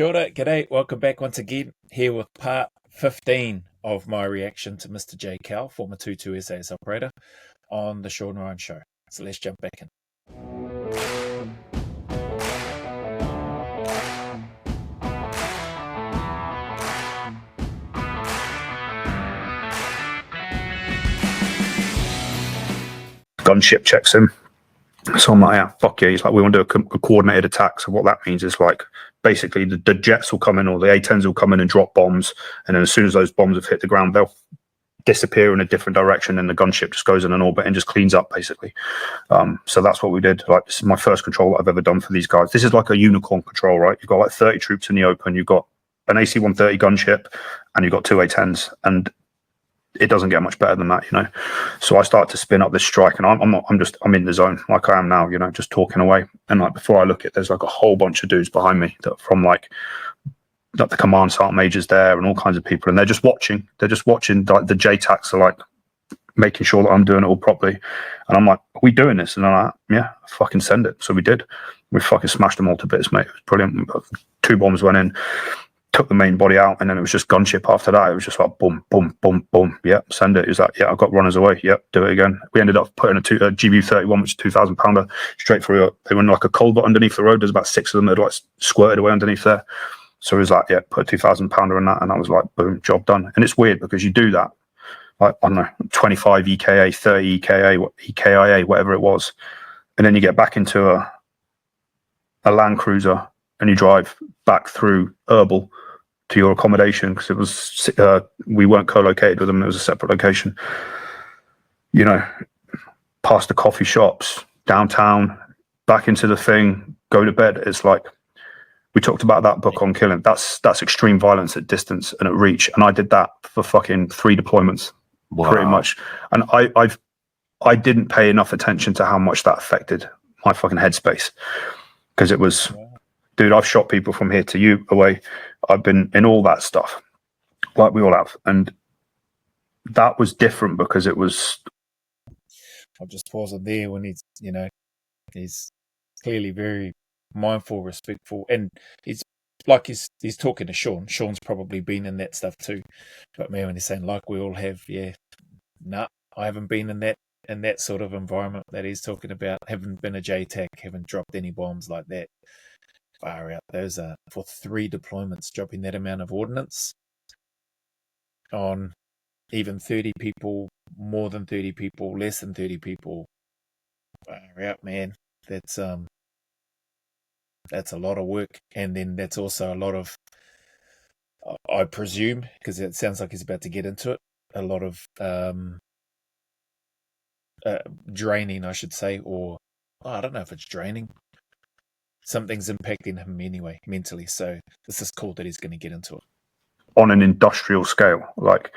Kia ora, g'day, welcome back once again, here with part 15 of my reaction to Mr. J. Cal, former 2-2 SAS operator, on the Sean Ryan Show. So let's jump back in. Gunship checks him. So I'm like, yeah, fuck yeah. He's like, we want to do a coordinated attack. So what that means is like, basically the jets will come in, or the A-10s will come in and drop bombs. And then as soon as those bombs have hit the ground, they'll disappear in a different direction. And the gunship just goes in an orbit and just cleans up, basically. So that's what we did. Like, this is my first control that I've ever done for these guys. This is like a unicorn control, right? You've got like 30 troops in the open. You've got an AC-130 gunship and you've got two A-10s. And it doesn't get much better than that, you know. So I start to spin up this strike, and I'm in the zone like I am now, you know, just talking away. And like before I look at, there's like a whole bunch of dudes behind me that from like the command sergeant majors there and all kinds of people, and they're just watching. Like the JTACs are like making sure that I'm doing it all properly. And I'm like, are we doing this? And I'm like, yeah, fucking send it. So we did. We fucking smashed them all to bits, mate. It was brilliant. 2 bombs went in, took the main body out, and then it was just gunship after that. It was just like boom, boom, boom, boom. Yep, send it. He was like, yeah, I've got runners away. Yep, do it again. We ended up putting a GBU-31, which is 2,000 pounder, straight through. They were in like a culvert underneath the road. There's about 6 of them that had like squirted away underneath there. So he was like, yeah, put a 2,000 pounder in that, and I was like, boom, job done. And it's weird because you do that, like, I don't know, 25 EKA, 30 EKIA, whatever it was, and then you get back into a Land Cruiser and you drive back through Herbal to your accommodation, because it was we weren't co-located with them, it was a separate location, you know, past the coffee shops, downtown, back into the thing, go to bed. It's like, we talked about that book on killing, that's extreme violence at distance and at reach, and I did that for fucking 3 deployments. Wow. Pretty much. And I didn't pay enough attention to how much that affected my fucking headspace, because it was, dude, I've shot people from here to you away. I've been in all that stuff, like we all have. And that was different because it was... I'll just pause it there when he's, you know, he's clearly very mindful, respectful, and he's talking to Sean. Sean's probably been in that stuff too. But man, when he's saying like we all have, yeah, nah, I haven't been in that sort of environment that he's talking about. Haven't been a JTAC, haven't dropped any bombs like that. Far out. Those are for 3 deployments, dropping that amount of ordnance on even 30 people, more than 30 people, less than 30 people. Far out, man. That's a lot of work. And then that's also a lot of, I presume, because it sounds like he's about to get into it, a lot of draining, I should say, or I don't know if it's draining. Something's impacting him anyway, mentally. So this is cool that he's going to get into it. On an industrial scale, like,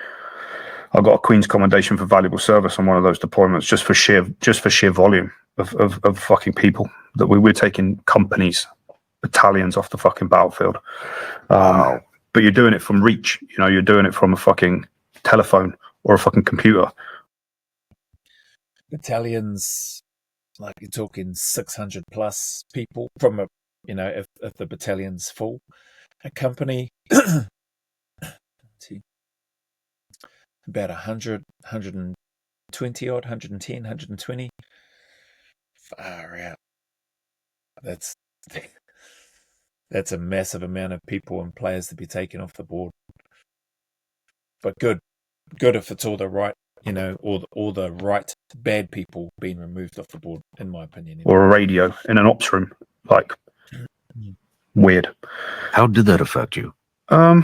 I got a Queen's Commendation for valuable service on one of those deployments, just for sheer volume of fucking people that we were taking companies, battalions off the fucking battlefield. But you're doing it from reach, you know, you're doing it from a fucking telephone or a fucking computer. Battalions, like you're talking 600 plus people from a, you know, if the battalion's full. A company, about 100, 120 odd, 110, 120. Far out. That's a massive amount of people and players to be taken off the board. But good if it's all the right, you know, all the right bad people being removed off the board, in my opinion. Or a radio in an ops room, like, weird. How did that affect you? I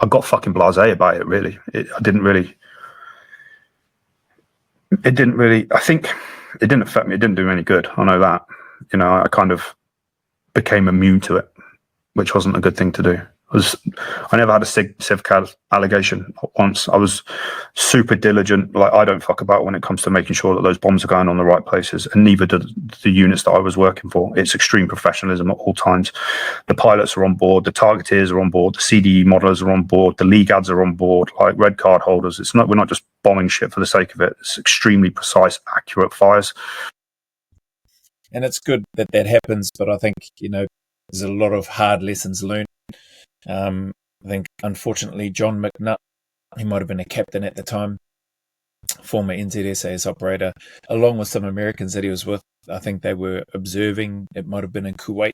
got fucking blasé about it, really. I think it didn't affect me. It didn't do me any good. I know that. You know, I kind of became immune to it, which wasn't a good thing to do. I never had a CivCal allegation once. I was super diligent. Like, I don't fuck about when it comes to making sure that those bombs are going on the right places, and neither do the units that I was working for. It's extreme professionalism at all times. The pilots are on board, the targeteers are on board, the CDE modelers are on board, the league ads are on board, like red card holders. We're not just bombing shit for the sake of it. It's extremely precise, accurate fires. And it's good that happens, but I think, you know, there's a lot of hard lessons learned. I think, unfortunately, John McNutt, he might have been a captain at the time, former NZSAS operator, along with some Americans that he was with. I think they were observing. It might have been in Kuwait.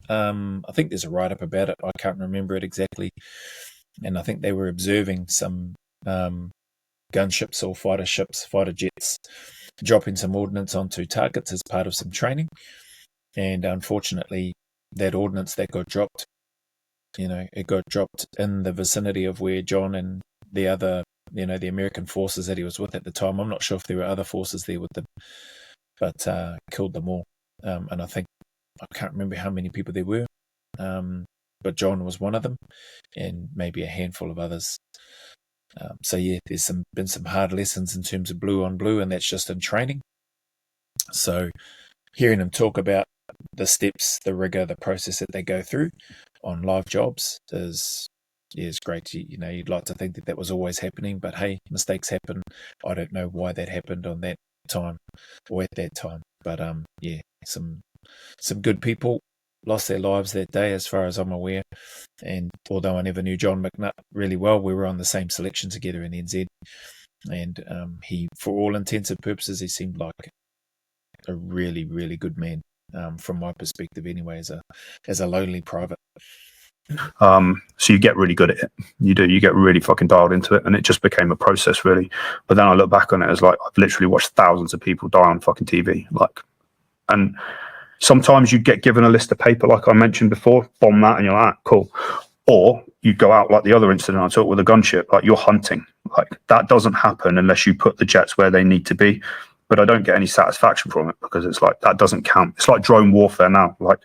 I think there's a write-up about it. I can't remember it exactly. And I think they were observing some gunships or fighter ships, fighter jets, dropping some ordnance onto targets as part of some training. And unfortunately, that ordnance that got dropped, it got dropped in the vicinity of where John and the other, the American forces that he was with at the time. I'm not sure if there were other forces there with them, but killed them all. And I can't remember how many people there were, but John was one of them, and maybe a handful of others. So yeah, there's been some hard lessons in terms of blue on blue, and that's just in training. So hearing him talk about the steps, the rigor, the process that they go through on live jobs is great. You'd like to think that was always happening, but hey, mistakes happen. I don't know why that happened on that time or at that time, but yeah, some good people lost their lives that day, as far as I'm aware. And although I never knew John McNutt really well, we were on the same selection together in NZ. And he, for all intents and purposes, he seemed like a really, really good man, from my perspective anyway, as a lonely private. So you get really good at it. You do. You get really fucking dialed into it, and it just became a process, really. But then I look back on it as like I've literally watched thousands of people die on fucking TV, and sometimes you get given a list of paper, like I mentioned before, bomb that, and you're like, cool. Or you go out like the other incident I took with a gunship, like you're hunting. Like that doesn't happen unless you put the jets where they need to be. But I don't get any satisfaction from it because it's like that doesn't count. It's like drone warfare now. Like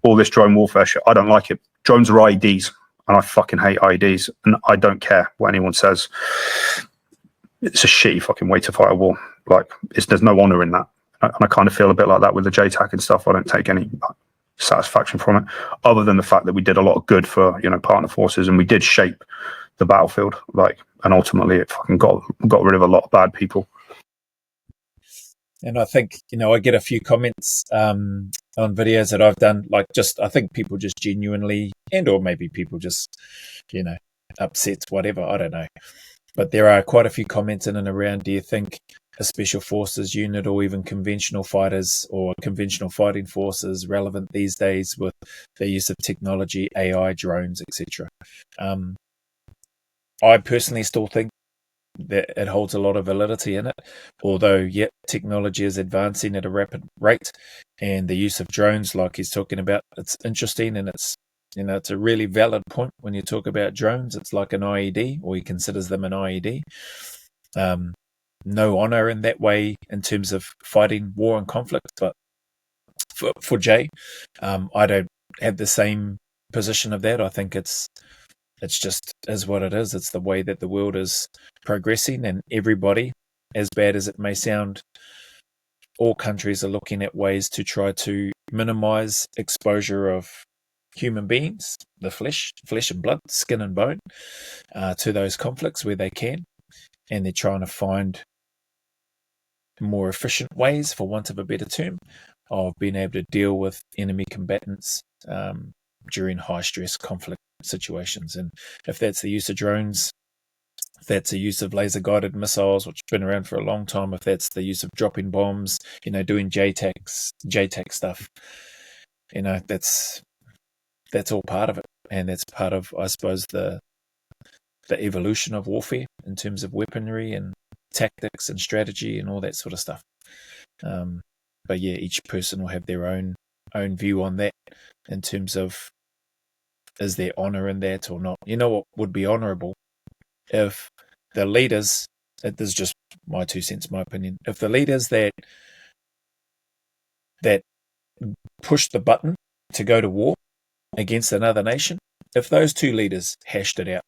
all this drone warfare shit, I don't like it. Drones are IEDs, and I fucking hate IEDs, and I don't care what anyone says. It's a shitty fucking way to fight a war. Like there's no honor in that. And I kind of feel a bit like that with the JTAC and stuff. I don't take any satisfaction from it, other than the fact that we did a lot of good for partner forces, and we did shape the battlefield. And ultimately, it fucking got rid of a lot of bad people. And I think I get a few comments on videos that I've done, I think people just genuinely, or maybe people just upsets, whatever. I don't know, but there are quite a few comments in and around. Do you think a special forces unit or even conventional fighters or conventional fighting forces relevant these days with the use of technology, AI, drones, etc.? I personally still think that it holds a lot of validity in it, although technology is advancing at a rapid rate, and the use of drones, like he's talking about, it's interesting, and it's it's a really valid point when you talk about drones. It's like an IED, or he considers them an IED. No honor in that way in terms of fighting war and conflict, but for Jay, I don't have the same position of that. I think it's just is what it is. It's the way that the world is progressing, and everybody, as bad as it may sound, all countries are looking at ways to try to minimize exposure of human beings, the flesh and blood, skin and bone, to those conflicts where they can. And they're trying to find more efficient ways, for want of a better term, of being able to deal with enemy combatants during high-stress conflict situations. And if that's the use of drones, if that's the use of laser-guided missiles, which have been around for a long time, if that's the use of dropping bombs, doing JTAC stuff, that's all part of it. And that's part of, I suppose, the evolution of warfare in terms of weaponry and tactics and strategy and all that sort of stuff. But yeah, each person will have their own view on that in terms of, is there honor in that or not? What would be honorable? If the leaders, this is just my 2 cents, my opinion, if the leaders that push the button to go to war against another nation, if those 2 leaders hashed it out,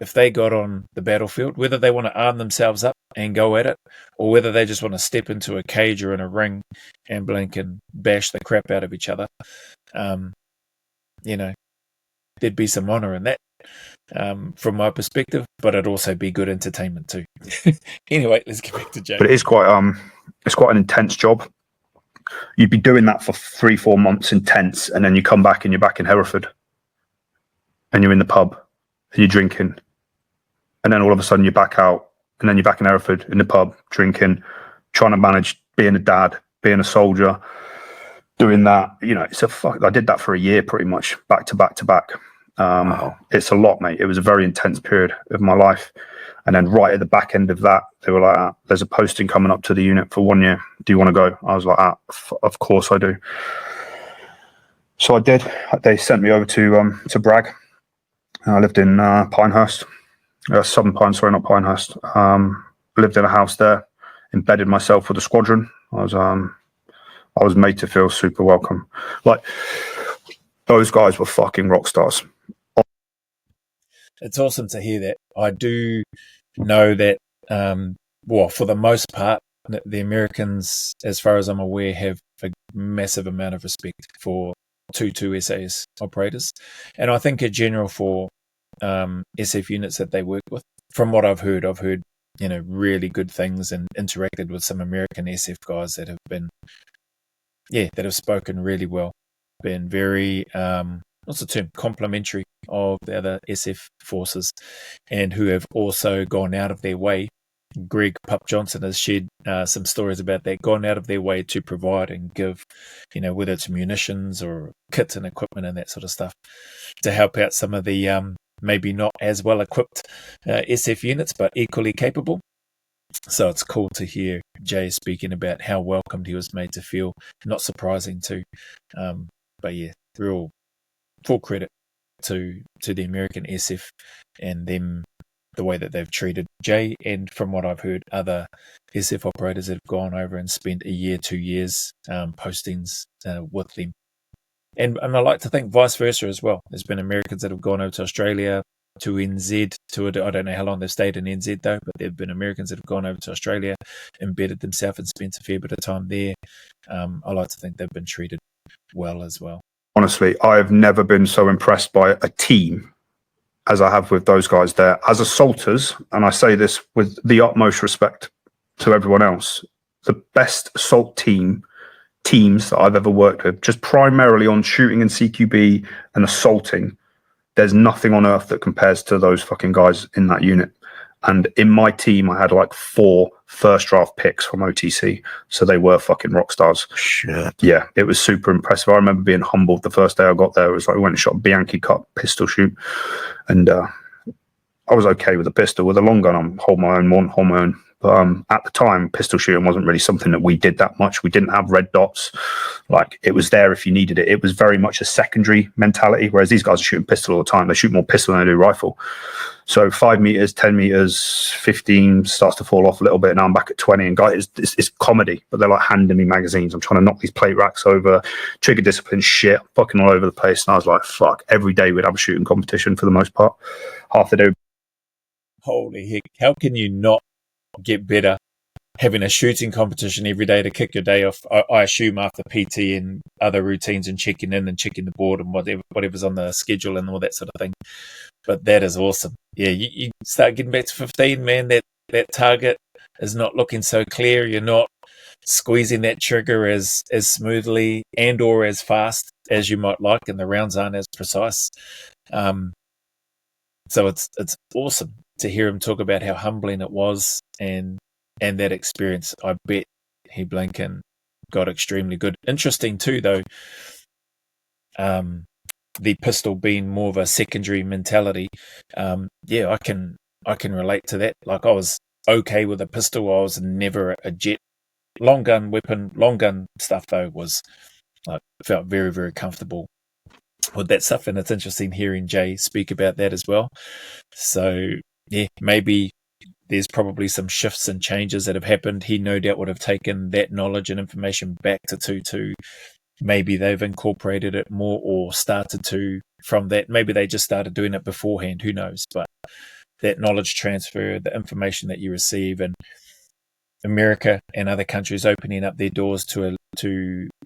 if they got on the battlefield, whether they want to arm themselves up and go at it, or whether they just want to step into a cage or in a ring and blink and bash the crap out of each other, there'd be some honor in that, from my perspective, but it'd also be good entertainment too. Anyway, let's get back to Jay. But it is quite an intense job. You'd be doing that for 3-4 months intense, and then you come back and you're back in Hereford, and you're in the pub, and you're drinking, and then all of a sudden you're back out, and then you're back in Hereford in the pub drinking, trying to manage being a dad, being a soldier, doing that. It's I did that for a year pretty much, back to back to back. Wow. It's a lot, mate. It was a very intense period of my life. And then right at the back end of that, they were like, there's a posting coming up to the unit for 1 year. Do you want to go? I was like, of course I do. So I did. They sent me over to Bragg. I lived in Pinehurst. Southern Pine, sorry, not Pinehurst. Lived in a house there, embedded myself with the squadron. I was made to feel super welcome. Like, those guys were fucking rock stars. It's awesome to hear that. I do know that, for the most part, the Americans, as far as I'm aware, have a massive amount of respect for 2 SAS operators. And I think in general for SF units that they work with, from what I've heard, really good things and interacted with some American SF guys that have been, that have spoken really well, been very, what's the term, complimentary of the other SF forces, and who have also gone out of their way. Greg Pup Johnson has shared some stories about that, gone out of their way to provide and give, whether it's munitions or kits and equipment and that sort of stuff, to help out some of the maybe not as well equipped SF units, but equally capable. So it's cool to hear Jay speaking about how welcomed he was made to feel. Not surprising too, but yeah, real full credit to the American SF and them, the way that they've treated Jay, and from what I've heard, other SF operators that have gone over and spent a year, 2 years postings with them. And I like to think vice versa as well. There's been Americans that have gone over to Australia, to NZ, I don't know how long they've stayed in NZ though, but there have been Americans that have gone over to Australia, embedded themselves and spent a fair bit of time there. I like to think they've been treated well as well. Honestly, I've never been so impressed by a team as I have with those guys there. As assaulters, and I say this with the utmost respect to everyone else, the best assault teams that I've ever worked with, just primarily on shooting and CQB and assaulting, there's nothing on earth that compares to those fucking guys in that unit. And in my team, I had like 4 first draft picks from OTC. So they were fucking rock stars. Shit. Yeah, it was super impressive. I remember being humbled the first day I got there. It was like, we went and shot a Bianchi cut pistol shoot. And I was okay with the pistol. With a long gun, I'm hold my own. But at the time, pistol shooting wasn't really something that we did that much. We didn't have red dots. Like, it was there if you needed it. It was very much a secondary mentality, whereas these guys are shooting pistol all the time. They shoot more pistol than they do rifle. So 5 meters, 10 meters, 15 starts to fall off a little bit. Now I'm back at 20, and guys, it's comedy, but they're like handing me magazines. I'm trying to knock these plate racks over, trigger discipline shit, fucking all over the place. And I was like, fuck, every day we'd have a shooting competition for the most part. Half the day. Holy heck, how can you not get better having a shooting competition every day to kick your day off? I assume after PT and other routines and checking in and checking the board and whatever's on the schedule and all that sort of thing. But that is awesome. Yeah, you start getting back to 15, man. That target is not looking so clear. You're not squeezing that trigger as smoothly and or as fast as you might like, and the rounds aren't as precise. So it's awesome to hear him talk about how humbling it was and that experience. I bet he Blinken got extremely good. Interesting too, though, the pistol being more of a secondary mentality. Yeah, I can relate to that. Like, I was okay with a pistol. I was never a jet. Long gun stuff though was felt very, very comfortable with that stuff, and it's interesting hearing Jay speak about that as well. So yeah, maybe there's probably some shifts and changes that have happened. He no doubt would have taken that knowledge and information back to 2-2. Maybe they've incorporated it more or started to from that. Maybe they just started doing it beforehand. Who knows? But that knowledge transfer, the information that you receive, and America and other countries opening up their doors to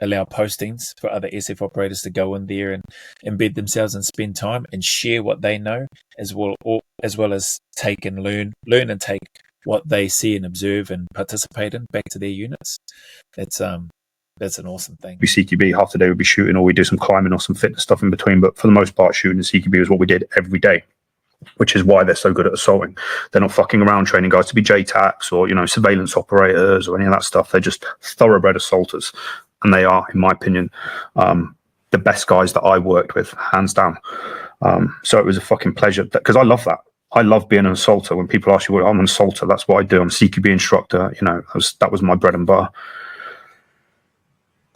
allow postings for other SF operators to go in there and embed themselves and spend time and share what they know, as well as take and learn and take what they see and observe and participate in back to their units. That's That's an awesome thing. We CQB, half the day we'd be shooting, or we'd do some climbing or some fitness stuff in between. But for the most part, shooting and CQB was what we did every day, which is why they're so good at assaulting. They're not fucking around training guys to be JTACs or, surveillance operators or any of that stuff. They're just thoroughbred assaulters. And they are, in my opinion, the best guys that I worked with, hands down. So it was a fucking pleasure, because I love that. I love being an assaulter. When people ask you, well, I'm an assaulter, that's what I do. I'm a CQB instructor. That was my bread and butter.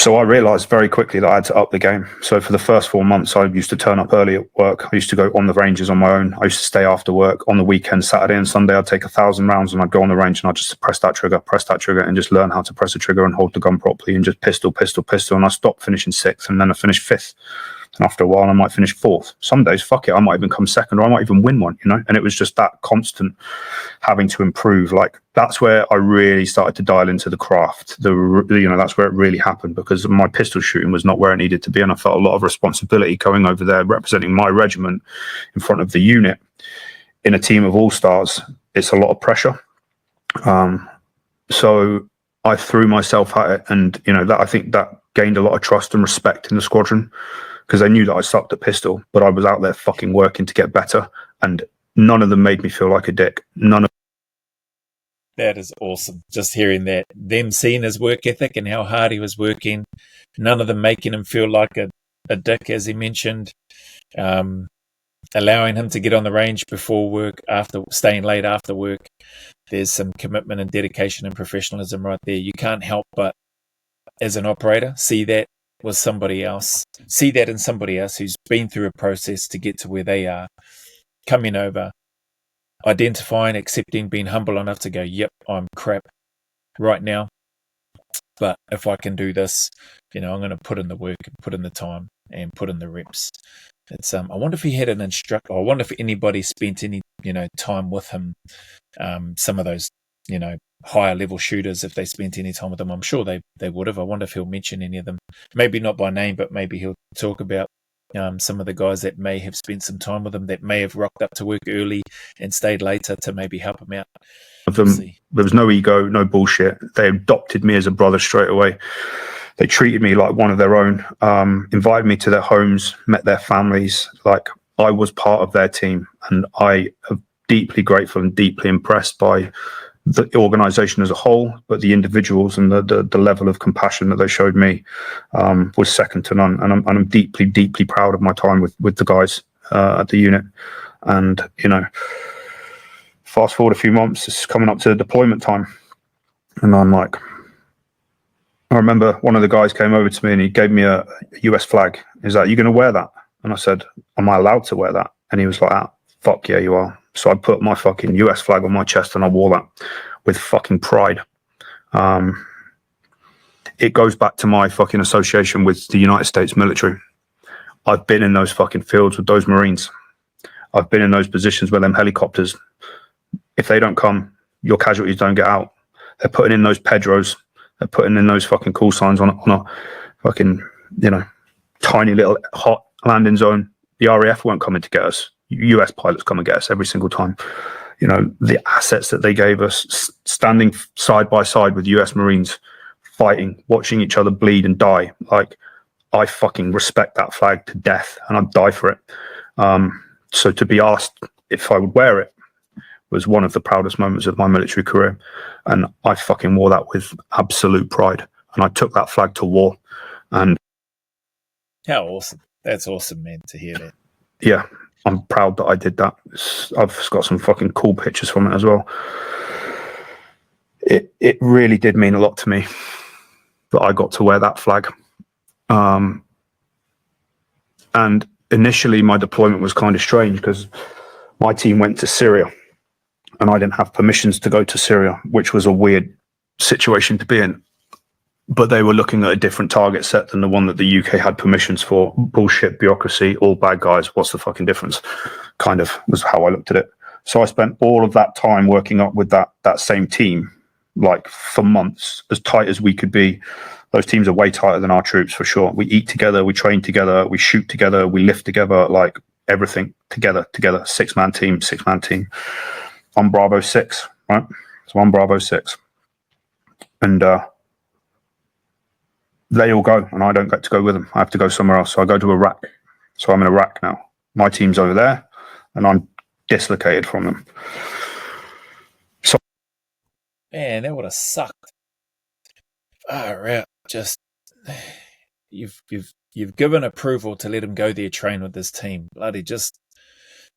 So I realised very quickly that I had to up the game. So for the first 4 months, I used to turn up early at work. I used to go on the ranges on my own. I used to stay after work. On the weekend, Saturday and Sunday, I'd take 1,000 rounds and I'd go on the range and I'd just press that trigger and just learn how to press a trigger and hold the gun properly and just pistol. And I stopped finishing 6th and then I finished 5th. And after a while, I might finish 4th. Some days, fuck it, I might even come 2nd, or I might even win one, And it was just that constant having to improve. Like, that's where I really started to dial into the craft. That's where it really happened, because my pistol shooting was not where it needed to be. And I felt a lot of responsibility going over there, representing my regiment in front of the unit in a team of all-stars. It's a lot of pressure. So I threw myself at it. And, I think that gained a lot of trust and respect in the squadron, because they knew that I sucked at pistol, but I was out there fucking working to get better, and none of them made me feel like a dick. That is awesome. Just hearing that, them seeing his work ethic and how hard he was working, none of them making him feel like a dick, as he mentioned, allowing him to get on the range before work, after staying late after work. There's some commitment and dedication and professionalism right there. You can't help but, as an operator, see that with somebody else, see that in somebody else who's been through a process to get to where they are, coming over, identifying, accepting, being humble enough to go, yep, I'm crap right now, but if I can do this, I'm going to put in the work and put in the time and put in the reps. It's I wonder if he had an instructor. I wonder if anybody spent any time with him. Some of those higher level shooters, if they spent any time with him, I'm sure they would have. I wonder if he'll mention any of them. Maybe not by name, but maybe he'll talk about some of the guys that may have spent some time with him, that may have rocked up to work early and stayed later to maybe help him out. There was no ego, no bullshit. They adopted me as a brother straight away. They treated me like one of their own, invited me to their homes, met their families. Like, I was part of their team, and I am deeply grateful and deeply impressed by the organisation as a whole, but the individuals and the level of compassion that they showed me was second to none. And I'm deeply, deeply proud of my time with the guys at the unit. And, fast forward a few months, it's coming up to deployment time. And I'm like, I remember one of the guys came over to me and he gave me a US flag. He's like, "You going to wear that?" And I said, "Am I allowed to wear that?" And he was like, "Fuck yeah, you are." So I put my fucking US flag on my chest and I wore that with fucking pride. It goes back to my fucking association with the United States military. I've been in those fucking fields with those Marines. I've been in those positions where them helicopters, if they don't come, your casualties don't get out. They're putting in those Pedros. They're putting in those fucking call signs on a fucking, tiny little hot landing zone. The RAF won't come in to get us. US pilots come and get us every single time. The assets that they gave us, standing side by side with US Marines, fighting, watching each other bleed and die. Like, I fucking respect that flag to death, and I'd die for it. So to be asked if I would wear it was one of the proudest moments of my military career. And I fucking wore that with absolute pride. And I took that flag to war. And how awesome. That's awesome, man, to hear that. Yeah, I'm proud that I did that. I've got some fucking cool pictures from it as well. It really did mean a lot to me that I got to wear that flag. And initially my deployment was kind of strange because my team went to Syria and I didn't have permissions to go to Syria, which was a weird situation to be in. But they were looking at a different target set than the one that the UK had permissions for. Bullshit, bureaucracy, all bad guys. What's the fucking difference? Kind of was how I looked at it. So I spent all of that time working up with that same team, like for months, as tight as we could be. Those teams are way tighter than our troops for sure. We eat together, we train together, we shoot together, we lift together, like everything together. 6-man team. I'm Bravo 6, right? So I'm Bravo 6. And they all go, and I don't get to go with them. I have to go somewhere else. So I go to Iraq. So I'm in Iraq now. My team's over there, and I'm dislocated from them. So, man, that would have sucked. Right, just you've given approval to let him go there, train with this team. Bloody just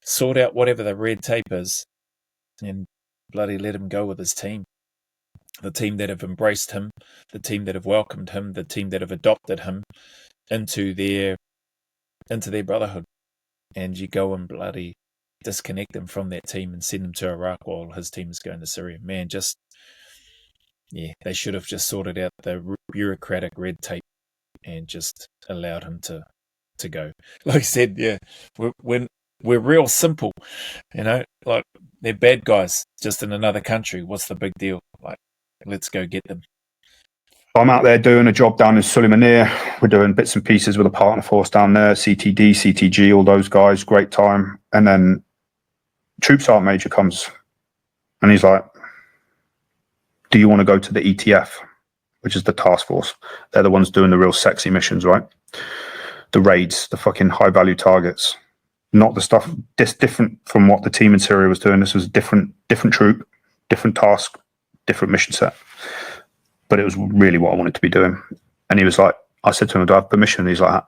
sort out whatever the red tape is, and bloody let him go with his team. The team that have embraced him, the team that have welcomed him, the team that have adopted him into their brotherhood. And you go and bloody disconnect him from that team and send him to Iraq while his team is going to Syria. Man, they should have just sorted out the bureaucratic red tape and just allowed him to go. Like I said, yeah, we're real simple, like they're bad guys just in another country. What's the big deal? Like, let's go get them. I'm out there doing a job down in Sulaymaniyah. We're doing bits and pieces with a partner force down there, CTD, CTG, all those guys, great time. And then Troop Sergeant Major comes and he's like, do you want to go to the ETF, which is the task force? They're the ones doing the real sexy missions, right? The raids, the fucking high value targets, not the stuff different from what the team in Syria was doing. This was a different troop, different task, different mission set. But it was really what I wanted to be doing. And he was like, I said to him, do I have permission? And he's like,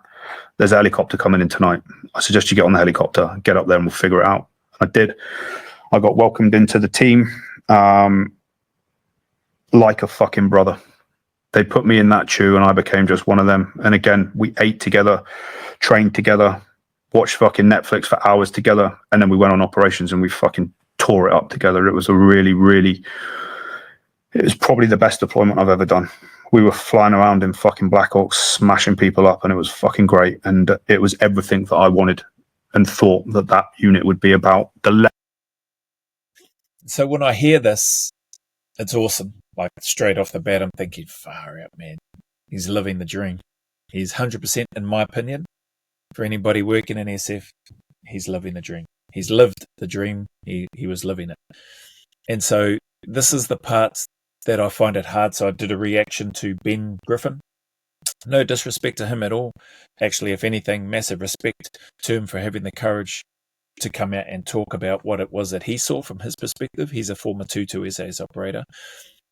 there's a helicopter coming in tonight. I suggest you get on the helicopter, get up there and we'll figure it out. I did. I got welcomed into the team like a fucking brother. They put me in that chew and I became just one of them. And again, we ate together, trained together, watched fucking Netflix for hours together. And then we went on operations and we fucking tore it up together. It was it was probably the best deployment I've ever done. We were flying around in fucking Black Hawks, smashing people up, and it was fucking great. And it was everything that I wanted and thought that unit would be about. So when I hear this, it's awesome. Like straight off the bat, I'm thinking, far out, man. He's living the dream. He's 100%, in my opinion, for anybody working in SF, he's living the dream. He's lived the dream. He was living it. And so this is the parts that I find it hard. So I did a reaction to Ben Griffin. No disrespect to him at all. Actually, if anything, massive respect to him for having the courage to come out and talk about what it was that he saw from his perspective. He's a former 2-2 SAS operator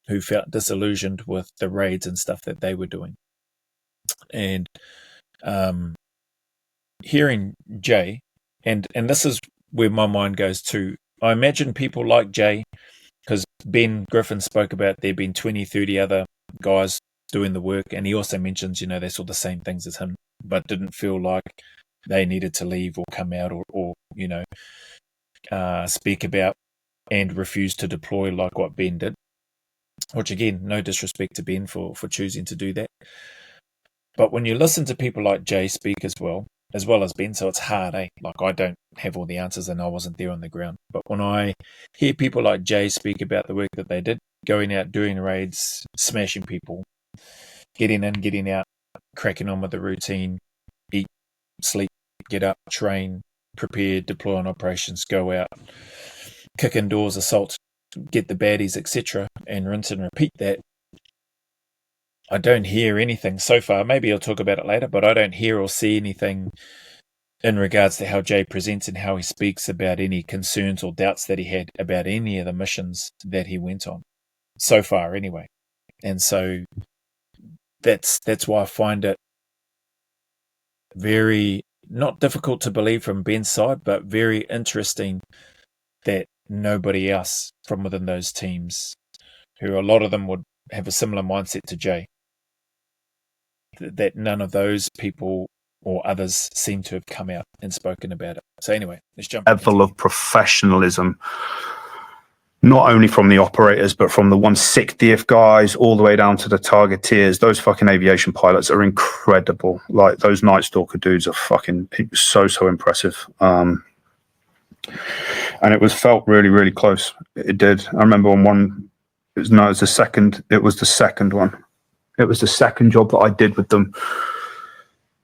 who felt disillusioned with the raids and stuff that they were doing. And hearing Jay, and this is where my mind goes to. I imagine people like Jay, because Ben Griffin spoke about there being 20, 30 other guys doing the work, and he also mentions, they saw the same things as him, but didn't feel like they needed to leave or come out or speak about and refuse to deploy like what Ben did. Which again, no disrespect to Ben for choosing to do that. But when you listen to people like Jay speak as well as Ben, so it's hard, eh? Like I don't have all the answers and I wasn't there on the ground. But when I hear people like Jay speak about the work that they did, going out, doing raids, smashing people, getting in, getting out, cracking on with the routine, eat, sleep, get up, train, prepare, deploy on operations, go out, kick in doors, assault, get the baddies, etc., and rinse and repeat that. I don't hear anything so far. Maybe I'll talk about it later, but I don't hear or see anything in regards to how Jay presents and how he speaks about any concerns or doubts that he had about any of the missions that he went on. So far, anyway. And so that's why I find it very, not difficult to believe from Ben's side, but very interesting that nobody else from within those teams, who a lot of them would have a similar mindset to Jay, that none of those people or others seem to have come out and spoken about it. So anyway, let's jump. Level of professionalism, not only from the operators, but from the 160th guys all the way down to the targeteers. Those fucking aviation pilots are incredible. Like those Night Stalker dudes are fucking so impressive. And it was felt really, really close. It did. I remember on one, it was the second one. It was the second job that I did with them.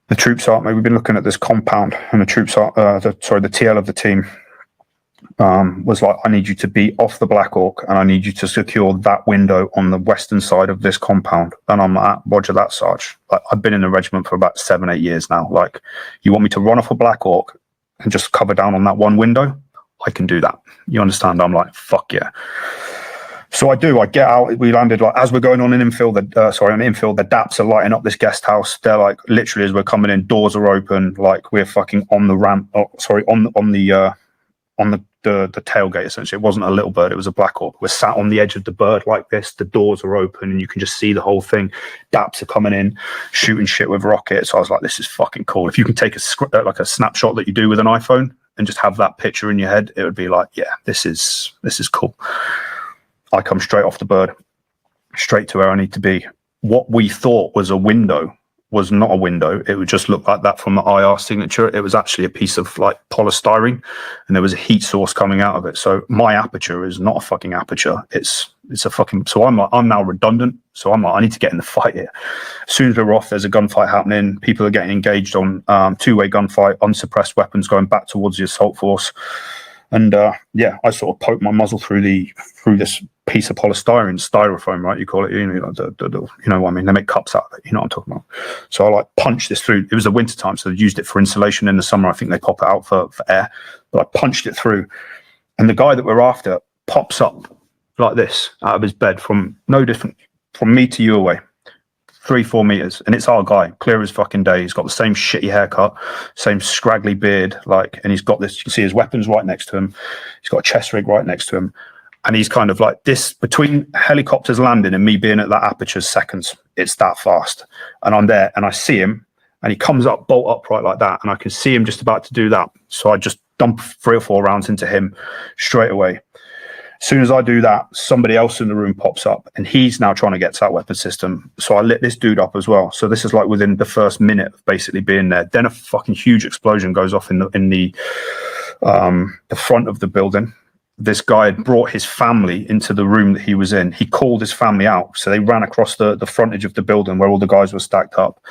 The troop sergeant, we've been looking at this compound, and the troop sergeant, the TL of the team was like, I need you to be off the Black Hawk and I need you to secure that window on the western side of this compound. And I'm like, roger that, Sarge. Like, I've been in the regiment for about 7-8 years now. Like, you want me to run off a Black Hawk and just cover down on that one window? I can do that. You understand? I'm like, fuck yeah. So I do. I get out. We landed like as we're going on an infill. On infill, the DAPs are lighting up this guest house. They're like literally as we're coming in, doors are open. Like we're fucking on the ramp. On the tailgate. Essentially, it wasn't a little bird. It was a Black Hawk. We're sat on the edge of the bird like this. The doors are open and you can just see the whole thing. DAPs are coming in, shooting shit with rockets. So I was like, this is fucking cool. If you can take a snapshot that you do with an iPhone and just have that picture in your head, it would be like, yeah, this is cool. I come straight off the bird, straight to where I need to be. What we thought was a window was not a window. It would just look like that from the IR signature. It was actually a piece of like polystyrene, and there was a heat source coming out of it. So my aperture is not a fucking aperture. It's a fucking. So I'm now redundant. So I'm like, I need to get in the fight here. As soon as we're off, there's a gunfight happening. People are getting engaged on two-way gunfight, unsuppressed weapons going back towards the assault force. And I sort of poked my muzzle through this piece of styrofoam, right? You call it, you know what I mean? They make cups out of it, you know what I'm talking about. So I like punched this through. It was the winter time, so they used it for insulation. In the summer, I think they pop it out for air. But I punched it through, and the guy that we're after pops up like this out of his bed from no different from me to you away. 3-4 meters, and it's our guy, clear as fucking day. He's got the same shitty haircut, same scraggly beard, like, and he's got this. You can see his weapons right next to him. He's got a chest rig right next to him, and he's kind of like this between helicopters landing and me being at that aperture seconds. It's that fast, and I'm there, and I see him, and he comes up bolt upright like that, and I can see him just about to do that. So I just dump 3 or 4 rounds into him straight away. As soon as I do that, somebody else in the room pops up, and he's now trying to get to that weapon system. So I lit this dude up as well. So this is like within the first minute of basically being there. Then a fucking huge explosion goes off in the front of the building. This guy had brought his family into the room that he was in. He called his family out, so they ran across the frontage of the building where all the guys were stacked up.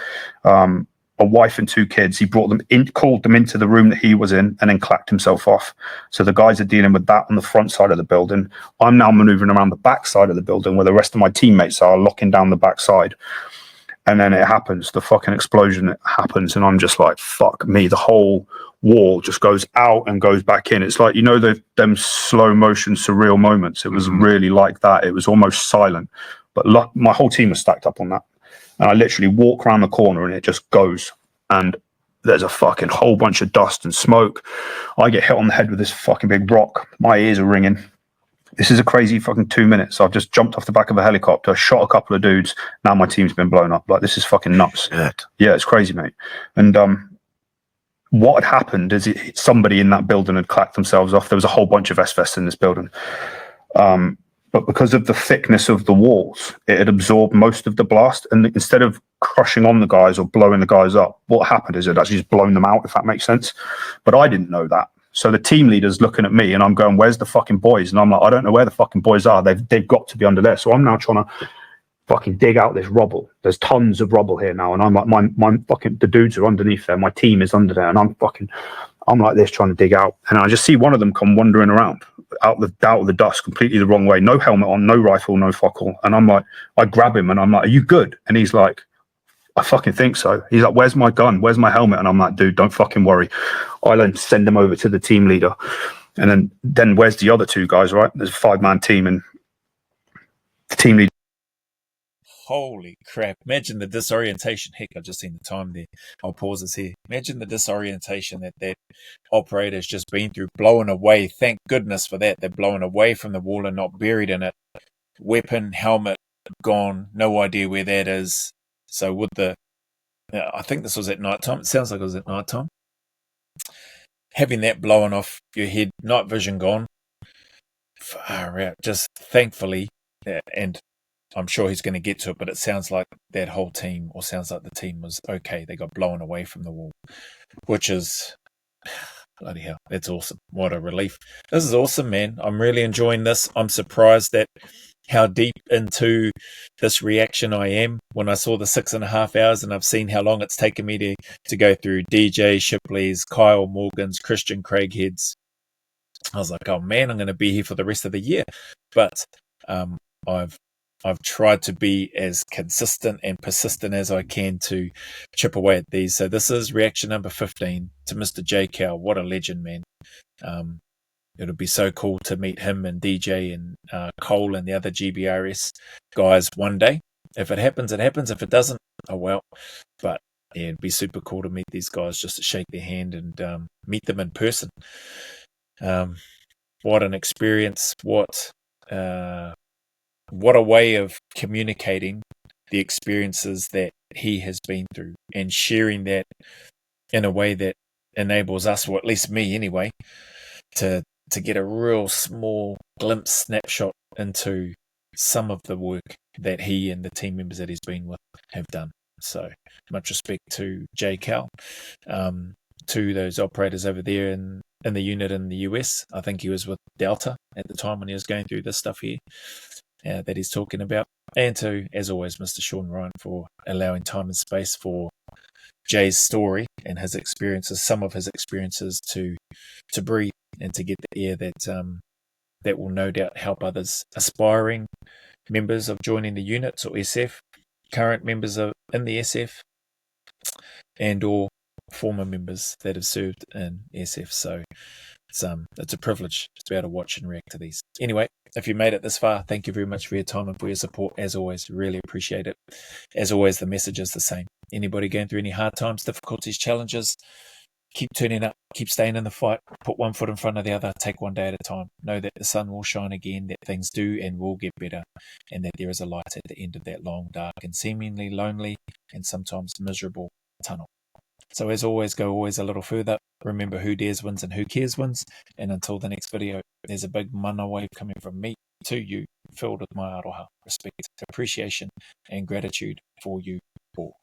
A wife and 2 kids. He brought them in, called them into the room that he was in, and then clacked himself off. So the guys are dealing with that on the front side of the building. I'm now maneuvering around the back side of the building where the rest of my teammates are, locking down the back side. And then it happens, the fucking explosion happens, and I'm just like, fuck me. The whole wall just goes out and goes back in. It's like, you know, them slow motion surreal moments. It was really like that. It was almost silent, but my whole team was stacked up on that. And I literally walk around the corner and it just goes. And there's a fucking whole bunch of dust and smoke. I get hit on the head with this fucking big rock. My ears are ringing. This is a crazy fucking 2 minutes. I've just jumped off the back of a helicopter, shot a couple of dudes. Now my team's been blown up. Like, this is fucking nuts. Shit. Yeah, it's crazy, mate. And what had happened is somebody in that building had clacked themselves off. There was a whole bunch of SFS in this building. But because of the thickness of the walls, it had absorbed most of the blast. And instead of crushing on the guys or blowing the guys up, what happened is it actually just blown them out, if that makes sense. But I didn't know that. So the team leader's looking at me and I'm going, where's the fucking boys? And I'm like, I don't know where the fucking boys are. They've got to be under there. So I'm now trying to fucking dig out this rubble. There's tons of rubble here now. And I'm like, my fucking, the dudes are underneath there. My team is under there. And I'm like this trying to dig out. And I just see one of them come wandering around out of the dust completely the wrong way. No helmet on, no rifle, no focal. And I'm like, I grab him and I'm like, are you good? And he's like, I fucking think so. He's like, where's my gun? Where's my helmet? And I'm like, dude, don't fucking worry. I then send him over to the team leader. And then where's the other 2 guys, right? There's a 5-man team and the team leader. Holy crap. Imagine the disorientation. Heck, I've just seen the time there. I'll pause this here. Imagine the disorientation that operator's just been through, blown away. Thank goodness for that. They're blown away from the wall and not buried in it. Weapon, helmet, gone. No idea where that is. So with I think this was at night time. It sounds like it was at night time. Having that blowing off your head, night vision gone. Far out. Just thankfully, and I'm sure he's going to get to it, but it sounds like that whole team, or sounds like the team was okay. They got blown away from the wall, which is, bloody hell, that's awesome. What a relief. This is awesome, man. I'm really enjoying this. I'm surprised at how deep into this reaction I am when I saw the 6.5 hours, and I've seen how long it's taken me to go through DJ Shipley's, Kyle Morgan's, Christian Craighead's, I was like, oh man, I'm going to be here for the rest of the year. But I've tried to be as consistent and persistent as I can to chip away at these. So this is reaction number 15 to Mr. J. Cow. What a legend, man. It'll be so cool to meet him and DJ and Cole and the other GBRS guys one day. If it happens, it happens. If it doesn't, oh well. But yeah, it'd be super cool to meet these guys, just to shake their hand and meet them in person. What an experience! What a way of communicating the experiences that he has been through and sharing that in a way that enables us, or at least me anyway, to get a real small glimpse, snapshot into some of the work that he and the team members that he's been with have done. So much respect to J. Cal, to those operators over there in the unit in the US. I think he was with Delta at the time when he was going through this stuff here that he's talking about. And to, as always, Mr. Sean Ryan for allowing time and space for Jay's story and his experiences, some of his experiences, to breathe and to get the air that will no doubt help others aspiring members of joining the units or SF, current members in the SF, and or former members that have served in SF. So it's a privilege to be able to watch and react to these. Anyway, if you made it this far, thank you very much for your time and for your support. As always, really appreciate it. As always, the message is the same. Anybody going through any hard times, difficulties, challenges, keep turning up, keep staying in the fight, put one foot in front of the other, take one day at a time. Know that the sun will shine again, that things do and will get better, and that there is a light at the end of that long, dark, and seemingly lonely and sometimes miserable tunnel. So as always, go always a little further. Remember, who dares wins and who cares wins. And until the next video, there's a big mana wave coming from me to you, filled with my aroha, respect, appreciation, and gratitude for you all.